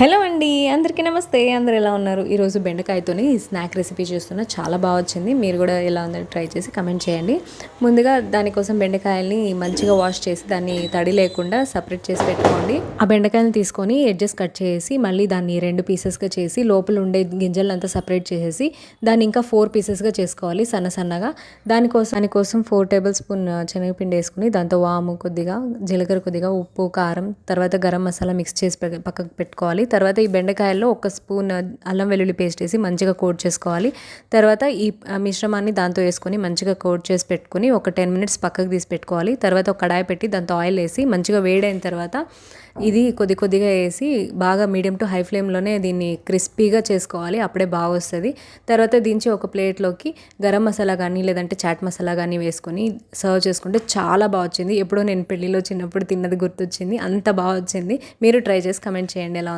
Hello అండి, అందరికీ నమస్తే. అందరు ఎలా ఉన్నారు? ఈరోజు బెండకాయతోని స్నాక్ రెసిపీ చేస్తున్నా. చాలా బాగా వచ్చింది. మీరు కూడా ఎలా ఉందని ట్రై చేసి కమెంట్ చేయండి. ముందుగా దానికోసం బెండకాయల్ని మంచిగా వాష్ చేసి దాన్ని తడి లేకుండా సపరేట్ చేసి పెట్టుకోండి. ఆ బెండకాయలను తీసుకొని ఎడ్జెస్ కట్ చేసి మళ్ళీ దాన్ని 2 పీసెస్గా చేసి లోపల ఉండే గింజలంతా సపరేట్ చేసేసి దాన్ని ఇంకా 4 పీసెస్గా చేసుకోవాలి సన్నగా. దానికోసం 4 టేబుల్ స్పూన్ శనగపిండి వేసుకుని దాంతో వాము కొద్దిగా, జీలకర్ర కొద్దిగా, ఉప్పు, కారం, తర్వాత గరం మసాలా మిక్స్ చేసి పక్కకు పెట్టుకోవాలి. తర్వాత ఈ బెండకాయల్లో 1 స్పూన్ అల్లం వెల్లుల్లి పేస్ట్ వేసి మంచిగా కోట్ చేసుకోవాలి. తర్వాత ఈ మిశ్రమాన్ని దాంతో వేసుకొని మంచిగా కోట్ చేసి పెట్టుకుని ఒక 10 మినిట్స్ పక్కకు తీసి పెట్టుకోవాలి. తర్వాత ఒక కడాయి పెట్టి దాంతో ఆయిల్ వేసి మంచిగా వేడైన తర్వాత ఇది కొద్దిగా వేసి బాగా మీడియం టు హై ఫ్లేమ్లోనే దీన్ని క్రిస్పీగా చేసుకోవాలి. అప్పుడే బాగా వస్తుంది. తర్వాత దించి ఒక ప్లేట్లోకి గరం మసాలా కానీ లేదంటే చాట్ మసాలా కానీ వేసుకొని సర్వ్ చేసుకుంటే చాలా బాగా వచ్చింది. ఎప్పుడో నేను పెళ్ళిలో చిన్నప్పుడు తిన్నది గుర్తొచ్చింది. అంత బాగా వచ్చింది. మీరు ట్రై చేసి కమెంట్ చేయండి ఎలా